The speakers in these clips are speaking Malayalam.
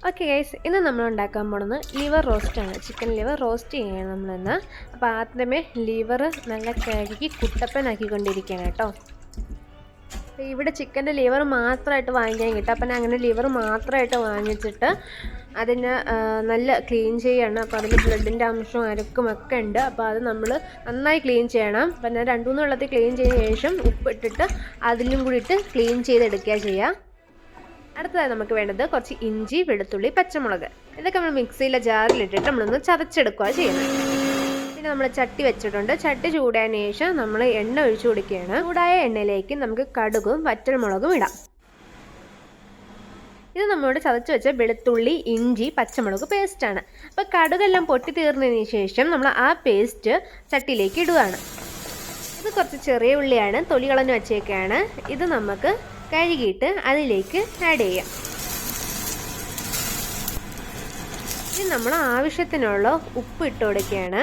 ഓക്കെ ഗൈസ്, ഇന്ന് നമ്മൾ ഉണ്ടാക്കാൻ പോകുന്നത് ലിവർ റോസ്റ്റാണ്. ചിക്കൻ ലിവർ റോസ്റ്റ് ചെയ്യണം നമ്മളിന്ന്. അപ്പോൾ ആദ്യമേ ലിവർ നല്ല കഴുകി കുട്ടപ്പനാക്കിക്കൊണ്ടിരിക്കുകയാണ് കേട്ടോ. അപ്പോൾ ഇവിടെ ചിക്കൻ്റെ ലിവർ മാത്രമായിട്ട് വാങ്ങിക്കാൻ കിട്ടും. അപ്പം ഞാൻ അങ്ങനെ ലിവർ മാത്രമായിട്ട് വാങ്ങിച്ചിട്ട് അതിന് നല്ല ക്ലീൻ ചെയ്യണം. അപ്പോൾ അതിൽ ബ്ലഡിൻ്റെ അംശവും അരക്കുമൊക്കെ ഉണ്ട്. അപ്പോൾ അത് നമ്മൾ നന്നായി ക്ലീൻ ചെയ്യണം. അപ്പം ഞാൻ 2-3 വെള്ളത്തിൽ ക്ലീൻ ചെയ്ത ശേഷം ഉപ്പിട്ടിട്ട് അതിലും കൂടി ഇട്ട് ക്ലീൻ ചെയ്തെടുക്കുക ചെയ്യുക. അടുത്തതായി നമുക്ക് വേണ്ടത് കുറച്ച് ഇഞ്ചി, വെളുത്തുള്ളി, പച്ചമുളക്. ഇതൊക്കെ നമ്മൾ മിക്സിയിലെ ജാറിലിട്ടിട്ട് നമ്മളൊന്ന് ചതച്ചെടുക്കുക ചെയ്യുന്നത്. പിന്നെ നമ്മൾ ചട്ടി വെച്ചിട്ടുണ്ട്. ചട്ടി ചൂടായതിനു ശേഷം നമ്മൾ എണ്ണ ഒഴിച്ചു കൊടുക്കുകയാണ്. ചൂടായ എണ്ണയിലേക്ക് നമുക്ക് കടുകും വറ്റൽമുളകും ഇടാം. ഇത് നമ്മളോട് ചതച്ച് വെച്ച വെളുത്തുള്ളി, ഇഞ്ചി, പച്ചമുളക് പേസ്റ്റാണ്. അപ്പോൾ കടുകെല്ലാം പൊട്ടി തീർന്നതിന് ശേഷം നമ്മൾ ആ പേസ്റ്റ് ചട്ടിയിലേക്ക് ഇടുകയാണ്. ഇത് കുറച്ച് ചെറിയ ഉള്ളിയാണ്, തൊലി കളഞ്ഞ് വെച്ചേക്കാണ്. ഇത് നമുക്ക് കഴുകിയിട്ട് അതിലേക്ക് ആഡ് ചെയ്യാം. ഇനി നമ്മൾ ആവശ്യത്തിനുള്ള ഉപ്പ് ഇട്ട് കൊടുക്കുകയാണ്.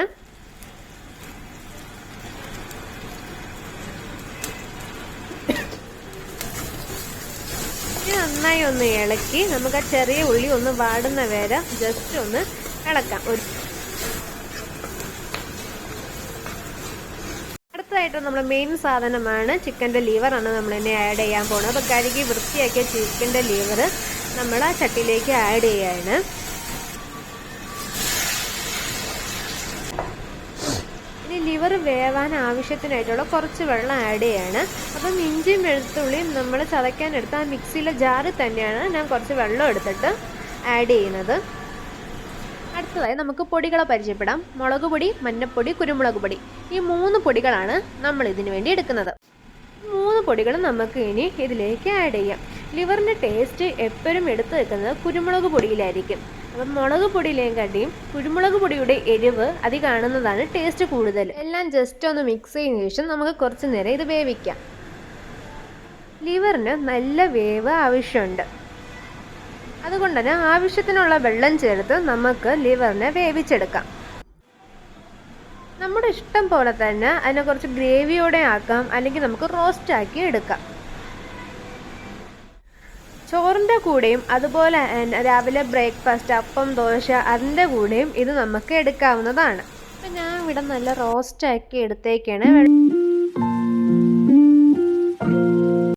ഇത് നന്നായി ഒന്ന് ഇളക്കി നമുക്ക് ആ ചെറിയ ഉള്ളി ഒന്ന് വാടുന്ന വരെ ജസ്റ്റ് ഒന്ന് ഇളക്കാം. അടുത്തതായിട്ട് നമ്മുടെ മെയിൻ സാധനമാണ് ചിക്കൻ്റെ ലിവറാണ് നമ്മൾ ഇനി ആഡ് ചെയ്യാൻ പോകുന്നത്. അപ്പോൾ കഴുകി വൃത്തിയാക്കിയ ചിക്കൻ്റെ ലിവർ നമ്മൾ ആ ചട്ടിയിലേക്ക് ആഡ് ചെയ്യാണ്. ഇനി ലിവർ വേവാൻ ആവശ്യത്തിനായിട്ടുള്ള കുറച്ച് വെള്ളം ആഡ് ചെയ്യാണ്. അപ്പം ഇഞ്ചിയും വെളുത്തുള്ളിയും നമ്മൾ ചതയ്ക്കാനെടുത്ത ആ മിക്സിയിലെ ജാറിൽ തന്നെയാണ് ഞാൻ കുറച്ച് വെള്ളം എടുത്തിട്ട് ആഡ് ചെയ്യുന്നത്. അടുത്തതായി നമുക്ക് പൊടികളെ പരിചയപ്പെടാം. മുളക് പൊടി, മഞ്ഞൾപ്പൊടി, കുരുമുളക് പൊടി. ഈ 3 പൊടികളാണ് നമ്മൾ ഇതിനു വേണ്ടി എടുക്കുന്നത്. 3 പൊടികളും നമുക്ക് ഇനി ഇതിലേക്ക് ആഡ് ചെയ്യാം. ലിവറിൻ്റെ ടേസ്റ്റ് എപ്പോഴും എടുത്തു വെക്കുന്നത് കുരുമുളക് പൊടിയിലായിരിക്കും. അപ്പം മുളക് പൊടിയിലേക്കാട്ടിയും കുരുമുളക് പൊടിയുടെ എരിവ് അതി കാണുന്നതാണ് ടേസ്റ്റ് കൂടുതൽ. എല്ലാം ജസ്റ്റ് ഒന്ന് മിക്സ് ചെയ്തതിനു ശേഷം നമുക്ക് കുറച്ച് നേരം ഇത് വേവിക്കാം. ലിവറിന് നല്ല വേവ് ആവശ്യമുണ്ട്. അതുകൊണ്ട് തന്നെ ആവശ്യത്തിനുള്ള വെള്ളം ചേർത്ത് നമുക്ക് ലിവറിനെ വേവിച്ചെടുക്കാം. നമ്മുടെ ഇഷ്ടം പോലെ തന്നെ അതിനെ കുറച്ച് ഗ്രേവിയോടെ ആക്കാം, അല്ലെങ്കിൽ നമുക്ക് റോസ്റ്റ് ആക്കി എടുക്കാം. ചോറിൻ്റെ കൂടെയും അതുപോലെ രാവിലെ ബ്രേക്ക്ഫാസ്റ്റ്, അപ്പം, ദോശ, അതിൻ്റെ കൂടെയും ഇത് നമുക്ക് എടുക്കാവുന്നതാണ്. അപ്പം ഞാൻ ഇവിടെ നല്ല റോസ്റ്റ് ആക്കി എടുത്തേക്കാണ്.